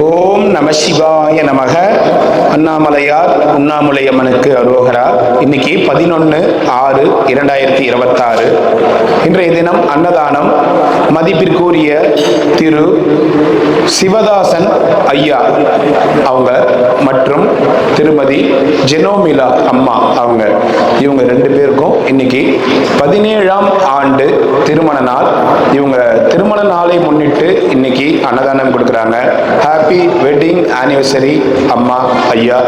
ஓம் நம சிவாய நமக. அண்ணாமலையார் உண்ணாமுலையம்மனுக்கு அரோகரா. இன்னைக்கு 11/6/2026. இன்றைய தினம் அன்னதானம். மதிப்பிற்குரிய திரு சிவதாசன் ஐயா அவங்க மற்றும் திருமதி ஜெனோமிலா அம்மா அவங்க, இவங்க 2 பேருக்கும் இன்னைக்கு 17ஆம் ஆண்டு திருமண நாள். இவங்க திருமண நாளை முன்னிட்டு இன்னைக்கு அன்னதானம் கொடுக்குறாங்க. ஹாப்பி வெட்டிங் ஆனிவர்சரி அம்மா ஐயா.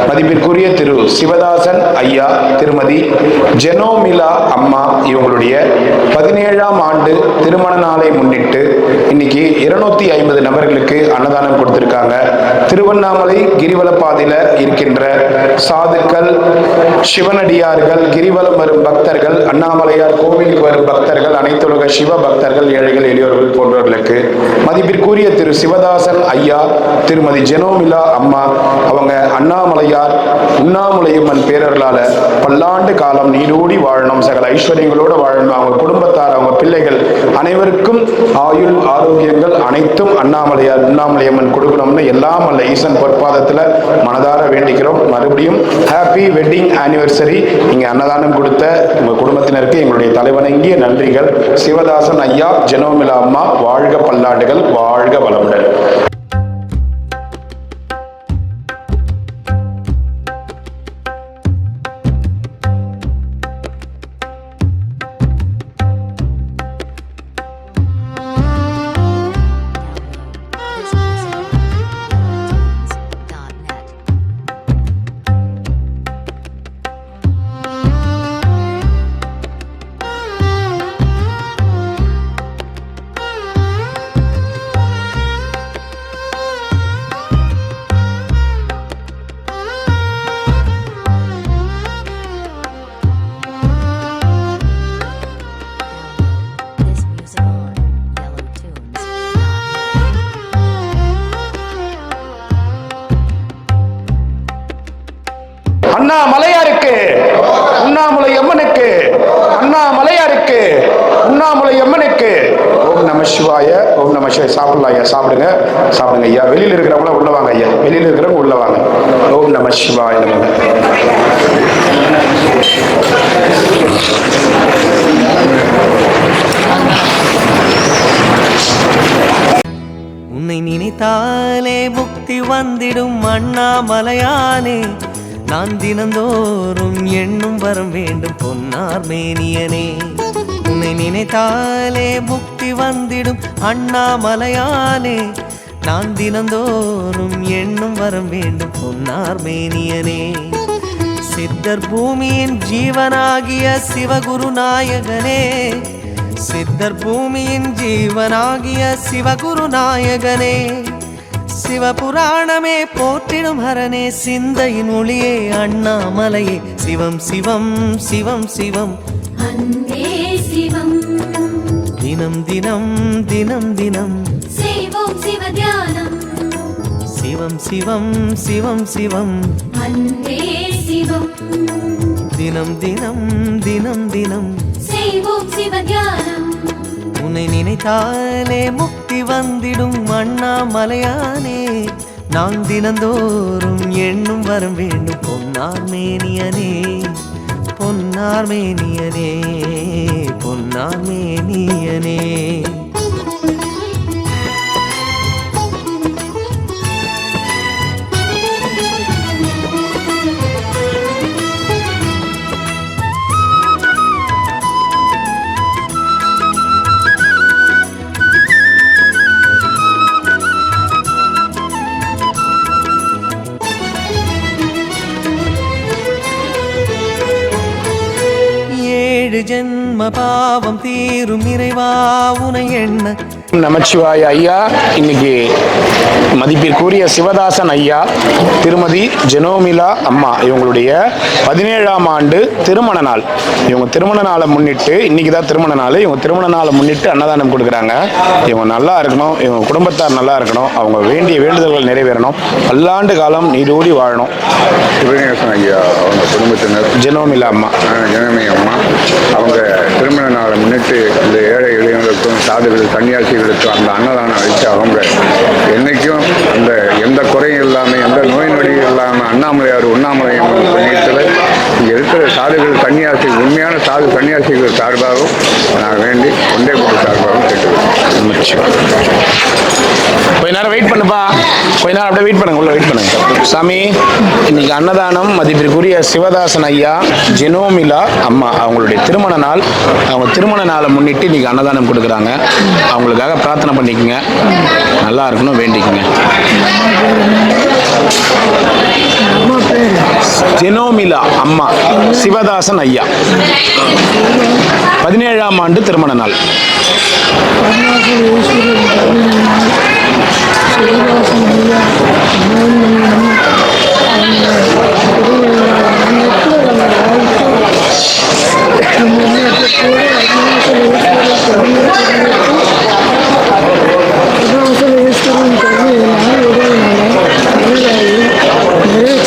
மதிப்பிற்குரிய திரு சிவதாசன் ஐயா, திருமதி ஜெனோமிலா அம்மா இவங்களுடைய 17ஆம் ஆண்டு திருமண நாளை முன்னிட்டு இன்னைக்கு 250 நபர்களுக்கு அன்னதானம் கொடுத்திருக்காங்க. திருவண்ணாமலை கிரிவல பாதையில இருக்கின்ற சாதுக்கள், சிவனடியார்கள், கிரிவலம் வரும் பக்தர்கள், அண்ணாமலையார் கோவிலுக்கு வரும் பக்தர்கள், அனைத்துலக சிவ பக்தர்கள், ஏழைகள் எளியோர்கள் போன்றவர்களுக்கு மதிப்பிற்குரிய திரு சிவதாசன் ஐயா, திருமதி ஜெனோமிலா அம்மா அவங்க அண்ணாமலையார் உண்ணாமுலையம்மன் பேரர்களால பல்லாண்டு காலம் நீடூடி வாழணும், சகல ஐஸ்வர்யங்களோடு வாழணும். அவங்க குடும்பத்தார், அவங்க பிள்ளைகள் அனைவருக்கும் ஆயுள் ஆரோக்கியங்கள் அனைத்தும் அண்ணாமலையார் உண்ணாமுலையம்மன் கொடுக்கணும்னு எல்லாம் அல்ல ஈசன் பொற்பாதத்துல மனதார வேண்டிக்கிறோம். மறுபடியும் ஹாப்பி வெட்டிங் ஆனிவர்சரி. இங்க அன்னதானம் கொடுத்த உங்க குடும்பத்தினருக்கு எங்களுடைய தலைவணங்கிய நன்றிகள். சிவதாசன் ஐயா, ஜெனோமிலா அம்மா வாழ்க பல்லாண்டுகள், வாழ்க வளமுடன். அண்ணாமலையாருக்கு உண்ணாமுலையம்மனுக்கு, அண்ணாமலையாருக்கு உண்ணாமுலையம்மனுக்கு. ஓம் நம சிவாய, ஓம் நம சிவாய. சாப்பிடலாம் ஐயா, சாப்பிடுங்க சாப்பிடுங்க ஐயா. வெளியில் இருக்கிறவங்கள உள்ள வாங்க ஐயா, வெளியில் இருக்கிறவங்க உள்ள வாங்க. ஓம் நம சிவாய நமக. உன்னை நினைத்தாலே முக்தி வந்திடும் அண்ணாமலையானே, நான் தினந்தோறும் எண்ணும் வரம் வேண்டும் பொன்னார் மேனியனே. உன்னை நினைத்தாலே முக்தி வந்திடும் அண்ணாமலையானே, நான் தினந்தோறும் எண்ணும் வரம் வேண்டும் பொன்னார் மேனியனே. சித்தர் பூமியின் ஜீவனாகிய சிவகுரு நாயகனே, சித்தர் பூமியின் ஜீவனாகிய சிவகுரு நாயகனே, சிவபுராணமே போற்றிடும் ஹரனே, சிந்தையின் ஒளியே அண்ணாமலையே. சிவம் சிவம் சிவம் சிவம் அன்பே சிவம், தினம் தினம் தினம் தினம் செய்வோம் சிவ தியானம். சிவம் சிவம் சிவம் சிவம் அன்பே சிவம், தினம் தினம் தினம் தினம் செய்வோம் சிவ தியானம். உன்னை நினைத்தாலே முக்தி வந்திடும் அண்ணாமலையானே, நான் தினந்தோறும் எண்ணும் வரம் வேண்டும் பொன்னார் மேனியனே, பொன்னார் மேனியனே, பொன்னார் மேனியனே. ஜென்ம பாவம் தீரும் இறைவா உனை எண்ண. நமச்சிவாய ஐயா. இன்னைக்கு மதிப்பிற்குரிய சிவதாசன் ஐயா, திருமதி ஜெனோமிலா அம்மா இவங்களுடைய 17ஆம் ஆண்டு திருமண நாள். இவங்க திருமண நாளை முன்னிட்டு, இன்னைக்கு தான் திருமண நாள், இவங்க திருமண நாளை முன்னிட்டு அன்னதானம் கொடுக்குறாங்க. இவங்க நல்லா இருக்கணும், இவங்க குடும்பத்தார் நல்லா இருக்கணும், அவங்க வேண்டிய வேண்டுதல்கள் நிறைவேறணும், பல்லாண்டு காலம் நீடூடி வாழணும். சிவகணேசன் ஐயா அவங்க குடும்பத்தினர், ஜெனோமிலா அம்மா, ஜெனோமி அம்மா அவங்க திருமண நாளை முன்னிட்டு இந்த ஏழை எளியவர்களுக்கும் சாதுகள் சன்னியாசிகளுக்கும் அந்த அன்னதானம் அளித்து அவங்க என்றைக்கும் அந்த நேரம் வெயிட் பண்ணுப்பா, கொஞ்ச நேரம் அப்படியே வெயிட் பண்ணுங்க, உள்ள வெயிட் பண்ணுங்க. சாமி, இன்னைக்கு அன்னதானம் மதிப்பிற்குரிய சிவதாசன் ஐயா ஜெனோமிலா அம்மா அவங்களுடைய திருமண நாள். அவங்க திருமண நாளை முன்னிட்டு இன்னைக்கு அன்னதானம் கொடுக்குறாங்க. அவங்களுக்காக பிரார்த்தனை பண்ணிக்கோங்க, நல்லா இருக்கணும் வேண்டிக்கோங்க. ஜெனோமிலா அம்மா சிவதாசன் ஐயா 17ஆம் ஆண்டு திருமண நாள்.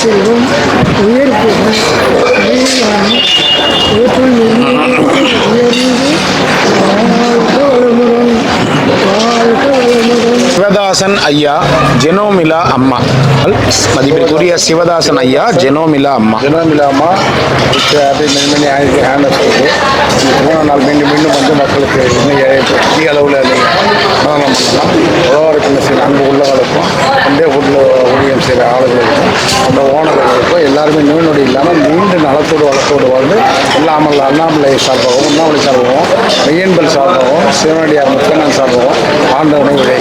செல்வம் உயர்ப்புகள் சிவதாசன் ஐயா ஜெனோமிலா அம்மா மதிப்பிற்குரிய சிவதாசன் ஐயா ஜெனோமிலா அம்மா. ஜெனோமிலா அம்மா அப்படியே மென்மணி ஹேண்டஸ் இருக்குது. திருமண நாள் மீண்டும் மீண்டும் வந்து மக்களுக்கு இன்னும் பெரிய அளவில் நீங்கள் உழவருக்கு செய்கிற அன்பு உள்ளவர்களுக்கும் அண்டே ஃபுட்டில் ஊழியம் செய்கிற ஆளுகளுக்கும் அந்த ஓனர்களுக்கும் எல்லாருமே நோய் நொடி இல்லாமல் நீண்ட நலத்தோடு வளத்தோடு வாழ்ந்து இல்லாமல் அண்ணாமலை சார்பாகவும் உண்ணாமலை சார்பாகவும் மெய்யன்பல் சார்பாகவும் சிவனடியார் முத்தண்ணன் சார்பாகவும் ஆண்ட உணவு விலை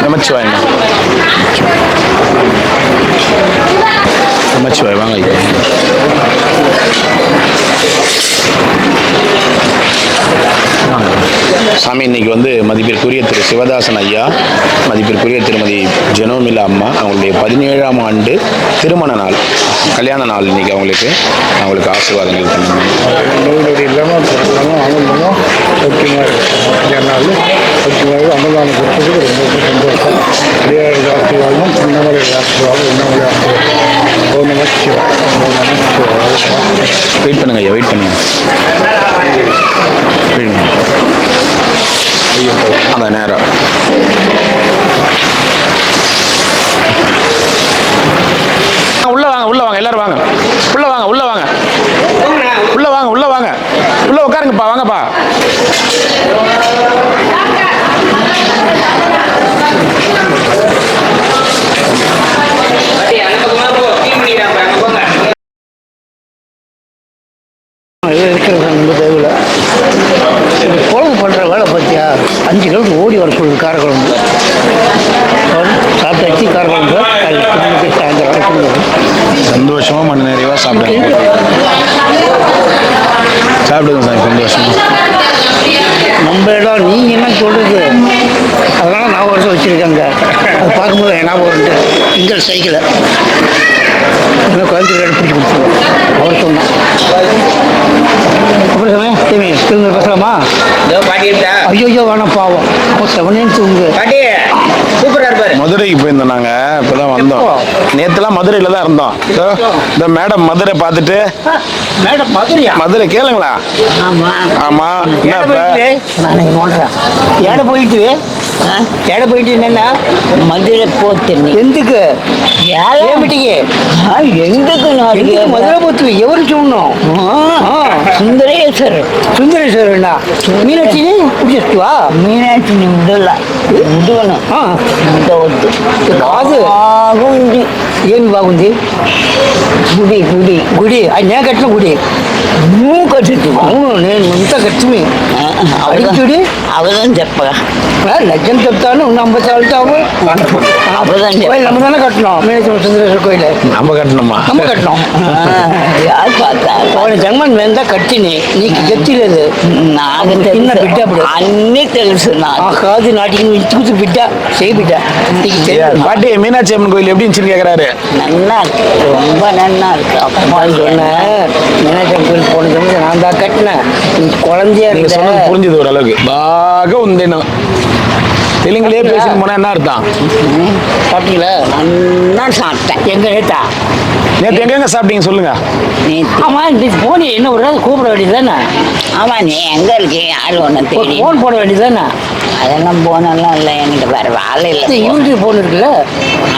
நமச்சிவாய் நமச்சிவாய் வாங்க ஐயா. சாமி, இன்னைக்கு வந்து மதிப்பிற்குரிய திரு சிவதாசன் ஐயா மதிப்பிற்குரிய திருமதி ஜெனோமிலா அம்மா அவங்களுடைய 17ஆம் ஆண்டு திருமண நாள், கல்யாண நாள். இன்னைக்கு அவங்களுக்கு ஆசீர்வாதங்கள் பண்ணுங்க. நோய் நொடி இல்லாமல் ஆனந்தமும் சௌக்கியமாக இருக்குது. சௌக்கியமாக அன்னதானம் கொடுத்தது ரொம்ப சந்தோஷம். அடியாரோட ஆசீர்வாதம், உண்ணாமலை ஆசீர்வாதம், உண்ணாமலை ஆசீர்வாதம். ஓ நமச்சிவாய், ஓ நமச்சிவாய். வெயிட் பண்ணுங்க ஐயா, வெயிட் பண்ணுங்க. அந்த நேரம் உள்ள வாங்க, உள்ள வாங்க, எல்லாரும் வாங்க, உள்ள வாங்க, உள்ள வாங்க, உள்ள வாங்க, உள்ள வாங்க, உள்ள உட்காருங்கப்பா, வாங்கப்பா. இருக்கிறது நம்ம தேவையில்ல. குழம்பு பண்ணுற வேலை பார்த்தியா, 5 கிலோமீட்டர் ஓடி வர சொல்லுது காரக்குழம்பு. சாப்பிட்டாச்சு காரக்குழம்பு சாயந்தரம் சந்தோஷமா மணி நிறைவா சாப்பிடுங்க, சாப்பிடுங்க சார் சந்தோஷமா. நம்ம இடம் நீங்கள் என்ன சொல்கிறது, அதனால நான் ஒரு வருஷம் வச்சுருக்கேங்க. அது பார்க்கும்போது என்ன போகிறது திங்கள் சைக்கிளை இன்னும் குழந்தைகள் பிடிச்சி கொடுத்துருவோம். அவர் சொன்னான். அப்புறம் சொன்னேன் தேவி திரும்ப பேசலாமா? ஐயோ வேணாம் பாவம், அப்போ 7 தூங்கு. மதுரைக்கு போயிருந்தோம் நாங்க, இப்பதான் வந்தோம். நேத்துலாம் மதுரையில தான் இருந்தோம். இந்த மேடம் மதுரை பார்த்துட்டு, மேடம் மதுரையா? மதுரை கேளுங்களா? ஆமா ஆமா. ஏட போயிட்டு ஏட போயிட்டு என்னன்னா மதுரை போத்து எந்துக்கு ஏமிட்டிக்கு எந்துக்கு மதுரை போத்து எவரு சொல்லணும்? சுந்தரேஸ்வர். சுந்தரேஸ்வரா மீனாட்சி பிடிச்சிட்டுவா? மீனாட்சி முடல ముడువను ముడవద్దు కాదు బాగుంది. ఏమి బాగుంది? గుడి గుడి గుడి అది నేను కట్టిన గుడి. నువ్వు కట్టించు. అవును, నేను ఇంత కట్టిమి అడిగి అవదని చెప్పగా లజ్జం చెప్తాను. నమ్మ చల్తాము నమ్మదానే కట్టినాం. మీనాட்சி சுந்தரேஸ்வர் கோயில் நம்ம கட்டணுமா? நம்ம கட்டினோம். யார் பார்த்தா அவனை జగన్ మీద కట్టిని నీకు గెచ్చలేదు. నాకు చిన్న బిడ్డ అప్పుడు అన్నీ తెలుసు. కాదు నాటికి నువ్వు ఇచ్చుకుతు బిడ్డ చేయి బిడ్డ నీకు தெரியும். பாட்டி மீனாட்சி அம்மன் கோயில் எப்படி இருந்துச்சுன்னு கேட்குறாரு. நல்லா இருக்கு, ரொம்ப நல்லா இருக்கு. அப்பா சொன்னேன் மீனாட்சி அம்மன் கோயில் போன சமயம் நான் தான் கட்டினேன். நீ குழந்தையா நீங்க இருக்க சொன்னது புரிஞ்சுது ஓரளவுக்கு. பாக உந்தேனும் தெலுங்குலயே பேசிட்டு போனா என்ன அர்த்தம்? சாப்பிட்டீங்களா? நல்லா சாப்பிட்டேன். எங்க ஏட்டா நேற்று எங்கெங்க சாப்பிட்டீங்க சொல்லுங்க. ஆமா நீ போனி என்ன ஒரு நாள் கூப்பிட வேண்டியதுதானே? ஆமா நீ எங்க இருக்கீங்க யாரு ஒன்று தெரியும். போன் போட வேண்டியதுதானே? அதெல்லாம் போனெல்லாம் இல்லை என்கிட்ட வேற வேலை இல்லை. இவருக்கு போன் இருக்குல்ல,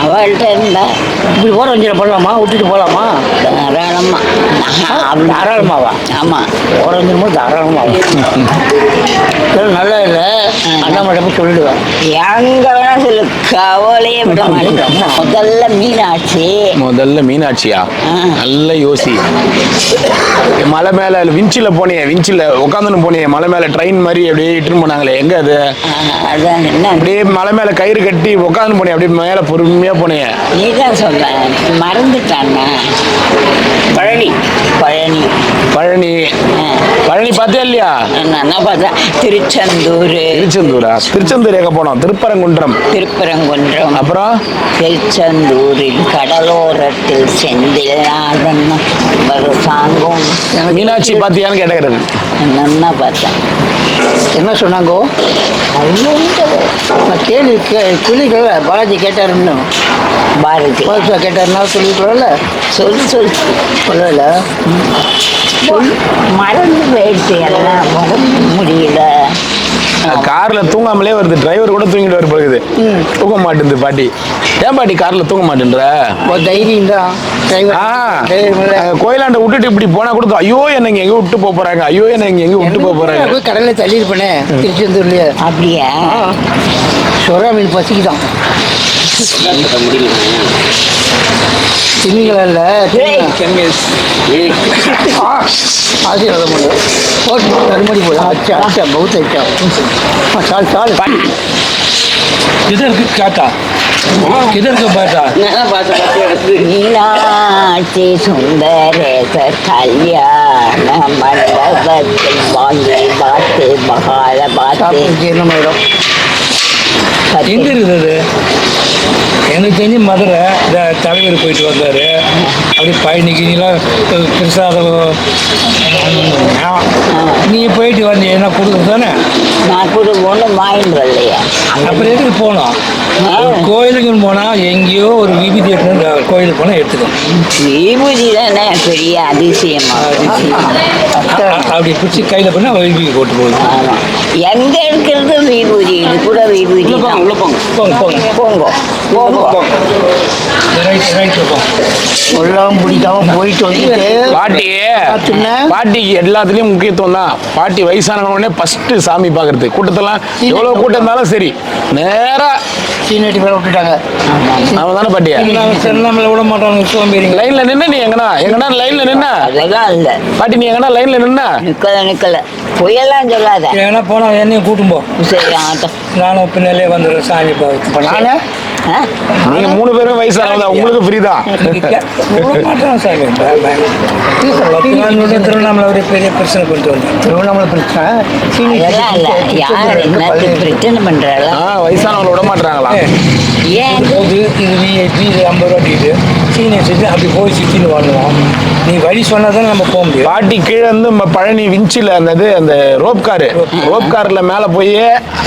அவள்கிட்ட இருந்தா இப்படி போற வண்டியில் போடலாமா, விட்டுட்டு போகலாமா? தாராளமா. தாராளமாவா? ஆமா போற வண்டியும் போது தாராளமாவா? நல்லா இல்லை அண்ணாமலை போய் சொல்லிடுவேன். எங்க வேணா சொல்லு, கவலையே விட மாட்டேன். முதல்ல மீனாட்சியா? நல்ல யோசி. மலை மேல விஞ்சில போனியே, விஞ்சில உட்காந்துன்னு போனியே, மலை மேல ட்ரெயின் மாதிரி அப்படியே இட்டுன்னு போனாங்களே, எங்க அது? அதான் என்ன அப்படியே மலை மேல கயிறு கட்டி உட்காந்து போனே, அப்படியே மேல பொறுமையா போனேன். நீ தான் சொல்ல மறந்துட்டாங்க. பழனி பழனி பழனி பழனி பார்த்தே இல்லையா? நான் பார்த்தேன். திருச்செந்தூர். திருச்செந்தூர் எங்க போனோம்? திருப்பரங்குன்றம். அப்புறம் திருச்செந்தூரில் கடலோரத்தில் செந்தில்நாதன் ஒரு சாங்கும். மீனாட்சி பாத்தியான்னு கேட்டது. என்னன்னா பார்த்தேன். என்ன சொன்னாங்கோ? நான் கேள்வி சொல்லிக்கல. பாலாஜி கேட்டாருன்னு பாரதி கேட்டாருன்னா சொல்லிக்கல. சொல்லு சொல்லல. மறந்து போயிடுச்சு, எல்லாம் மறந்து முடியல. கார்ல தூங்காமலே வருது, டிரைவர் கூட தூங்கிட்டு வர போகுது. தூங்க மாட்டேங்குது பாட்டி. ஏன் பாட்டி கார்ல தூங்க மாட்டேன்ற? தைரியம் தான். கோயிலாண்ட விட்டுட்டு இப்படி போனா கூட ஐயோ என்ன எங்க விட்டு போறாங்க, ஐயோ என்ன எங்க விட்டு போறாங்க. கடல்ல தள்ளி இருப்பேனே திருச்செந்தூர்லயே. அப்படியா? சொரா மீன் பசிக்குதான். திமிங்கல ஆசீர்வாதம் பண்ணு. தருமடி போய் அச்சா அச்சா பௌத்த அச்சா சால் சால் किधर काटा किधर का बाटा மீனாட்சி சுந்தரேசர் கல்யாண மண்டபத்தில் வாங்கி பார்த்து மகால பார்த்து ஜீரணமாயிடும். எங்க இருக்குது? எனக்கு தெரிஞ்சு மதுரை இந்த தலைவர் போயிட்டு வந்தார். அப்படி பயணிக்கலாம் பிரசாதம் நீ போயிட்டு வந்து என்ன கொடுக்குறது தானே? நான் கூட ஒன்றும் வாங்கிட்டு வரலையா? அப்புறம் எதுக்கு போனோம்? கோயிலுக்கு போனால் எங்கேயோ ஒரு விபூதி எடுத்து கோயிலுக்கு போனால் எடுத்துக்கணும். விபூதி தானே பெரிய அதிசயமா? அப்படி பிடிச்சி கையில் பண்ணால் விபூதி போட்டு போகுது. ஆமாம், எங்கே இருக்கிறது விபூதி? இது கூட விபூதி தான். உள்ள போங்க போங்க போங்க போங்க போங்க. ரைட் ரைட் போங்க. எல்லாம் பிடிக்காம போயிட்டு வந்து பாட்டிக்கு எல்லாத்துலயும் முக்கியத்துவம் தான். பாட்டி வயசானவனே ஃபர்ஸ்ட் சாமி பாக்குறது. கூட்டத்தெல்லாம் எவ்வளவு கூட்டம் இருந்தாலும் சரி நேரா சீனட்டி மேல விட்டுட்டாங்க. அவன் தானே பாட்டியா? நம்மள விட மாட்டாங்க. சோம்பேறிங்க. லைன்ல நின்று நீ எங்கனா லைன்ல நின்ன அதெல்லாம் இல்லை பாட்டி. நீ எங்கனா லைன்ல நின்ன நிக்கல பொய்யெல்லாம் சொல்லாத. ஏன்னா போனா என்னையும் கூட்டும் போ. சரி ஆட்டம். நானும் பின்னாலே வந்துடுறேன் சாமி பார்த்து. நானே நீங்க 3 பேரும் வயசானதா, உங்களுக்கு ஃப்ரீ தான். மாட்டோம் சாமி. திருவண்ணாமலை ஒரு பெரிய பிரச்சனை கொண்டு வந்தேன். திருவண்ணாமலை பிரச்சனை அதெல்லாம் இல்லை. யார் என்னத்துக்கு பிரச்சனை பண்றாளோ? வயசானவங்களை விட மாட்டாங்களா? ஏன் இது விஐபி இது 50 ரூபா டிக்கெட்டு சீனியர் சிட்டி அப்படி போய் சுற்றின்னு வாங்குவோம். நீ வழி சொன்னால் தான் நம்ம போக முடியும். பாட்டி கீழே இருந்து பழனி விஞ்சில் அந்த அந்த ரோப் கார்ல மேலே போய்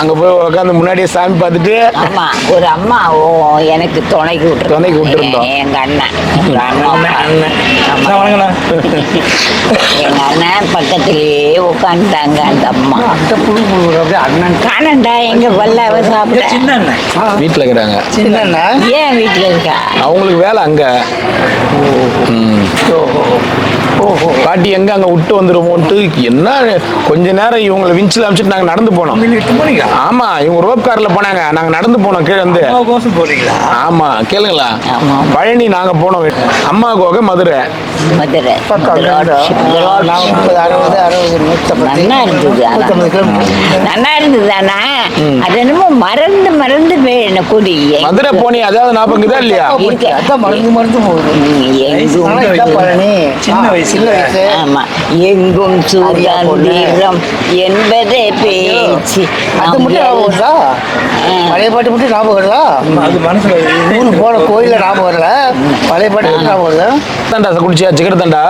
அங்கே போய் உட்காந்து முன்னாடியே சாமி பார்த்துட்டு. ஆமா, ஒரு அம்மா எனக்கு துணைக்கு விட்டுருந்தோம். எங்க அண்ணன் வாங்கண்ணா. எங்க அண்ணன் பக்கத்திலேயே உட்காந்துட்டாங்க. அந்த அம்மா அப்படியே அண்ணன் காணண்டா எங்க வல்லாவ சாப்பிட. சின்ன அண்ணன் வீட்டில் இருக்கிறாங்க. சின்ன ஏன் வீட்டுல இருக்கா? அவங்களுக்கு வேலை அங்க. பாட்டி எங்க அங்க விட்டு வந்துருவோம்ட்டு என்ன கொஞ்ச நேரம் இவங்களை விஞ்சில் அமைச்சிட்டு நாங்க நடந்து போனோம். 8 மணிக்கா? ஆமா, இவங்க ரோப் கார்ல போனாங்க, நாங்க நடந்து போனோம் கீழே வந்து. போறீங்களா? ஆமா, கேளுங்களா. பழனி நாங்க போனோம். அம்மா கோக மதுரை. மதுரை நல்லா இருந்தது. ஆனா அது என்னமோ மறந்து போயின கூடி. மதுரை போனி அதாவது ஞாபகம் இல்லையா? மறந்து போகுது. சின்ன வயசு. ஆமா, எங்கும் சுதந்திரம் என்பதே பேச்சு. பழைய பாட்டு மட்டும் ஞாபகம் வருதா? அது மனசுல ஊருக்கு போன கோயிலில் ஞாபகம் வரல, பழைய பாட்டு மட்டும் ஞாபகம் வருதா? தண்டா குடிச்சியா சிக்கர தண்டா?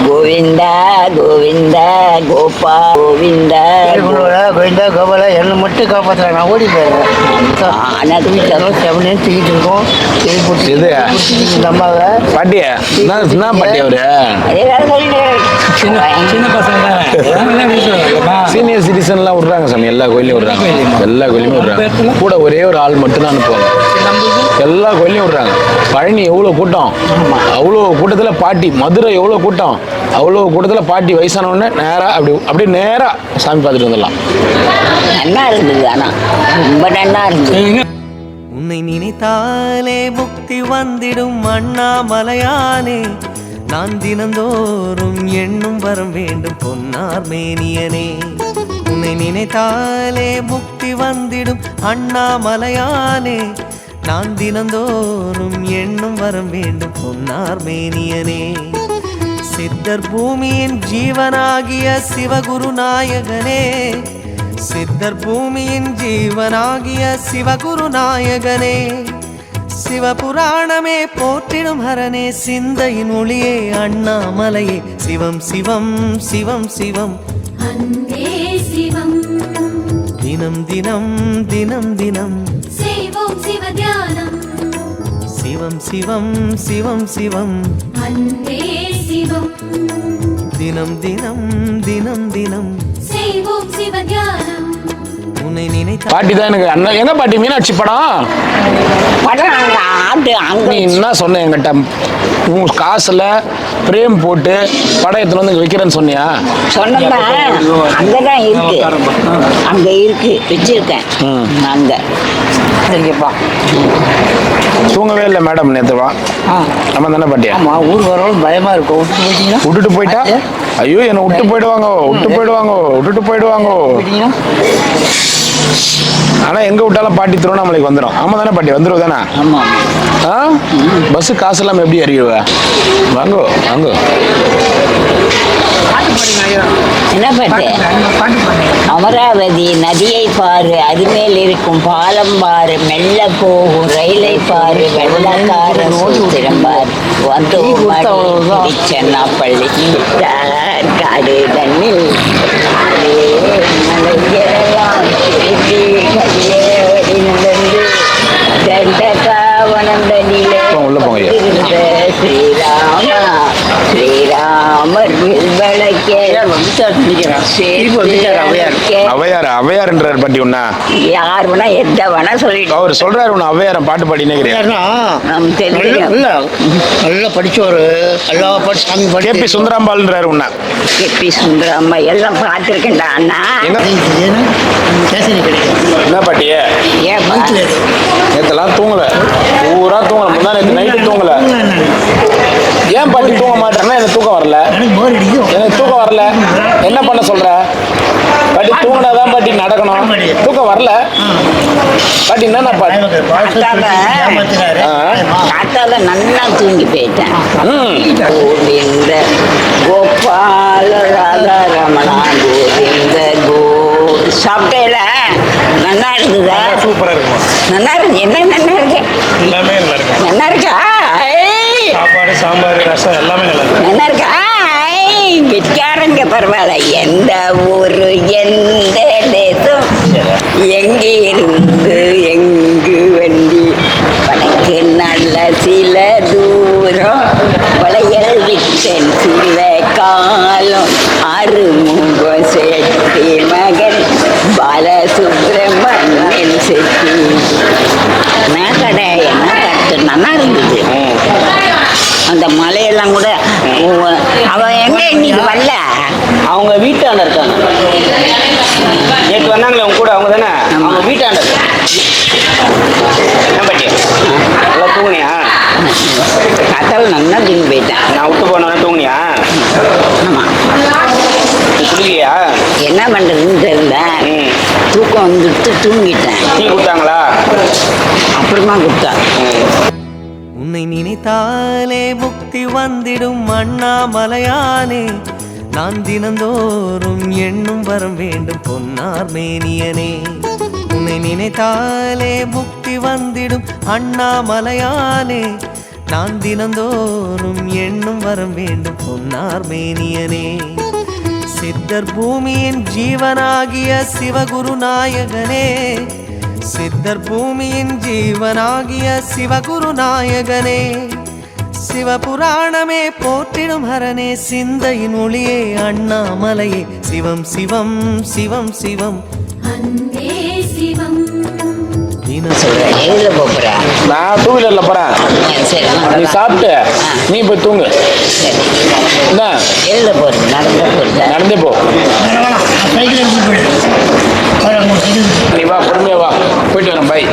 கோவிந்தா கோவிந்தா கோபா கோவிந்தா கோவிந்தா கோபால என்னை மட்டும் காப்பாற்றுறேன், நான் ஓடி போயிடுறேன். வீட்டில் செவனே தூக்கிட்டு இருக்கோம். இது இந்த அம்மாவை பாட்டியா என்ன பாட்டி அவரு? சின்ன பசங்க சீனியர் சிட்டிசன்லாம் விடுறாங்க சாமி, எல்லா கோயிலையும் விடுறாங்க, எல்லா கோயிலையுமே விடுறாங்க. கூட ஒரே ஒரு ஆள் மட்டும்தான் அனுப்புவாங்க, எல்லா கோயிலையும் விடுறாங்க. பழனி எவ்வளோ கூட்டம், அவ்வளோ கூட்டத்தில் பாட்டி. மதுரை எவ்வளோ கூட்டம், அவ்வளோ கூட்டத்தில் பாட்டி வயசானவொடனே நேராக அப்படியே நேராக சாமி பார்த்துட்டு வந்துடலாம். நல்லா இருந்தது, ஆனால் ரொம்ப நல்லா இருந்தது. உன்னை நினைத்தாலே முக்தி வந்திடும் அண்ணாமலையானே, நான் தினந்தோறும் எண்ணும் வரம் வேண்டும் பொன்னார் மேனியனே. உன்னை நினைத்தாலே முக்தி வந்திடும் அண்ணாமலையானே, நான் தினந்தோறும் எண்ணும் வரம் வேண்டும் பொன்னார் மேனியனே. சித்தர் பூமியின் ஜீவனாகிய சிவகுரு நாயகனே, சித்தர் பூமியின் ஜீவனாகிய சிவகுரு நாயகனே, சிவபுராணமே போற்றிடும் ஹரனே, சிந்தையின் ஒளியே அண்ணாமலையே, சிவம் சிவம் சிவம் சிவம் அன்பே சிவம். தினம் தினம் தினம் தினம் செய்வோம் சிவ தியானம். சிவம் சிவம் சிவம் சிவம் அன்பே சிவம். தினம் தினம் தினம் தினம் செய்வோம் சிவ தியானம். உன்னை நினைத்த பாட்டி தான் எனக்கு அண்ணன். என்ன பாட்டி மீனாட்சி படம்? படம் அங்கே ஆட்டு அங்கே நீ என்ன சொன்ன என்கிட்ட? உன் காசுல பிரேம் போட்டு படம் எடுத்துன்னு வந்து வைக்கிறேன்னு சொன்னியா? சொன்னா அங்கதான் இருக்கு, அங்க இருக்கு வச்சிருக்கேன் அங்க. சரிங்கப்பா. தூங்கவே இல்லை மேடம் நேற்றுவா. நம்ம தானே பாட்டியா? ஆமாம், ஊருக்கு வரவங்களும் பயமாக இருக்கும். விட்டு போயிட்டீங்கன்னா விட்டுட்டு போயிட்டா ஐயோ என்னை விட்டு போயிடுவாங்க, விட்டுட்டு போயிடுவாங்க. ஆனா எங்க விட்டாலும் பாட்டி திருவண்ணாமலைக்கு வந்துடும். ஆமா தானே பாட்டி? வந்துடும் தானே? ஆமா. பஸ் காசு இல்லாம எப்படி அறியுவ? வாங்கோ வாங்கோ. என்ன பாட்டு? அமராவதி நதியை பாரு, அதுமேல் இருக்கும் பாலம் பாரு, மெல்ல போகும் ரயிலை பாரு, வெள்ளக்கார சூத்திரம் பாரு, வந்து சென்னா பள்ளி காடு தண்ணில் உள்ள போங்க. ஸ்ரீராமர் அவையார்ன்றார் பாட்டி. உன்ன யார் வேணா எந்த வேணா சொல்லிட்டு அவர் சொல்றாரு உன்ன அவையாரம் பாட்டு பாடி நினைக்கிறேன். நல்லா படிச்சவர், எல்லா பாட்டு சாமி பாடி. கேபி சுந்தராம்பாள்ன்றாரு உன்ன. கேபி சுந்தராம்மா எல்லாம் பார்த்துருக்கேன்டா அண்ணா. என்ன பாட்டியே? ஏன் நேத்தெல்லாம் தூங்கல, பூரா தூங்கல, முந்தா நேற்று நைட்டு தூங்கல. ஏன் பாட்டி தூங்க மாட்டேன்னா? எனக்கு தூக்கம் வரல, எனக்கு தூக்கம் வரல. என்ன பண்ண சொல்ற பாட்டி? தூங்கினாதான் பாட்டி நடக்கணும். தூக்கம் வரல பாட்டி. என்ன பாட்டி? காத்தால நல்லா தூங்கி போயிட்டேன். கோவிந்த கோபால ராதா ரமணா கோவிந்த கோ சாப்பிட்டேல நல்லா இருக்குதா? சூப்பரா இருக்கும். நல்லா இருக்கு. என்ன நல்லா இருக்கு? எல்லாமே நல்லா இருக்கு. நல்லா இருக்கா? சாப்பாடு, சாம்பார், ரசம் எல்லாமே நல்லா இருக்கு. நல்லா இருக்கா? கெட்டிக்காரங்க பரவாயில்ல. எந்த ஊரு எந்த தேசம் எங்கே இருந்து எங்கு வண்டி உனக்கு நல்ல சில தூரம் வளையல் விட்டேன் சில காலம் அறுமுகம் செட்டி மகன் பாலசுப்ரமணியன் செட்டி. நான் கடை என்ன கட்டு நல்லா இருந்தது. அந்த மலையெல்லாம் கூட அவன் எங்க இன்னைக்கு வரல? அவங்க வீட்டாண்ட இருக்காங்க. நேற்று வந்தாங்களே அவங்க கூட, அவங்க தானே? அவங்க வீட்டாண்ட இருக்காங்க. என்ன பாட்டி நல்லா தூங்குனியா? கத்தல் நல்லா தூங்கி போயிட்டேன். நான் விட்டு போனோன்னா தூங்குனியா? ஆமாம். குளிக்கலையா? என்ன பண்ணுறதுன்னு தெரியல, தூக்கம் வந்துட்டு தூங்கிட்டேன். டீ கொடுத்தாங்களா? அப்புறமா கொடுத்தா. உன்னை நினைத்தாலே முக்தி வந்திடும் அண்ணாமலையானே, நான் தினந்தோறும் எண்ணும் வரம் வேண்டும் பொன்னார் மேனியனே. உன்னை உன்னை நினைத்தாலே முக்தி வந்திடும் அண்ணாமலையானே. நான் தினந்தோறும் எண்ணும் வரம் வேண்டும் பொன்னார் மேனியனே. சித்தர் பூமியின் ஜீவனாகிய சிவகுரு நாயகனே. சித்தர் பூமியின் ஜீவனாகிய சிவகுரு நாயகனே. சிவபுராணமே போற்றிடும் ஹரனே, சிந்தையின் ஒளியே அண்ணாமலையே. சிவம் சிவம் சிவம் சிவம் அன்பே சிவம். சொல்றேன் எதுல போறா? நான் டூ வீலர்ல போறேன். சரி நீ சாப்பிட்டு நீ போய் தூங்கு. சரி என்ன எதுல போறது? நடந்த போறது? நடந்தே போ. சைக்கிள் எடுத்து போயிடு. நீ வா, பொறுமையா வா, போயிட்டு வரேன். பை.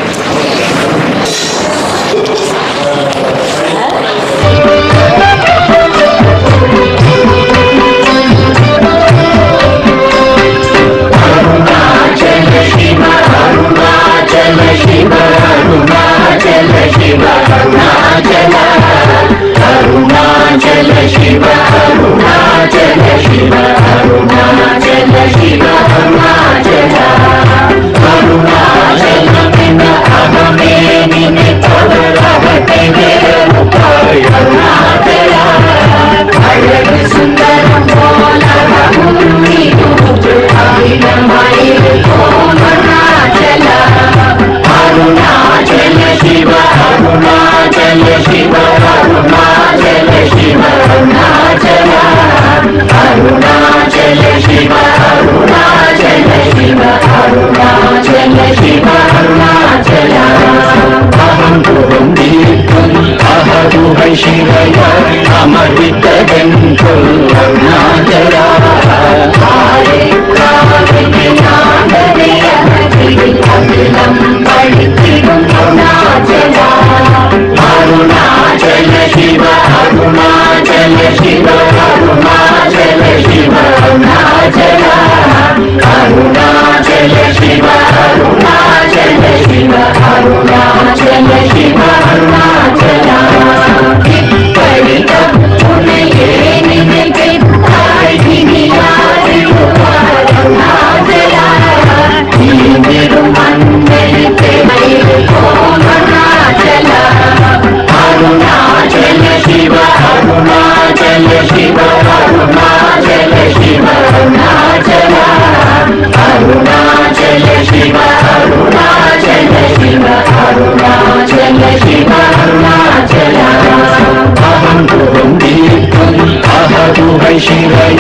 शिवय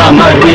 अमृत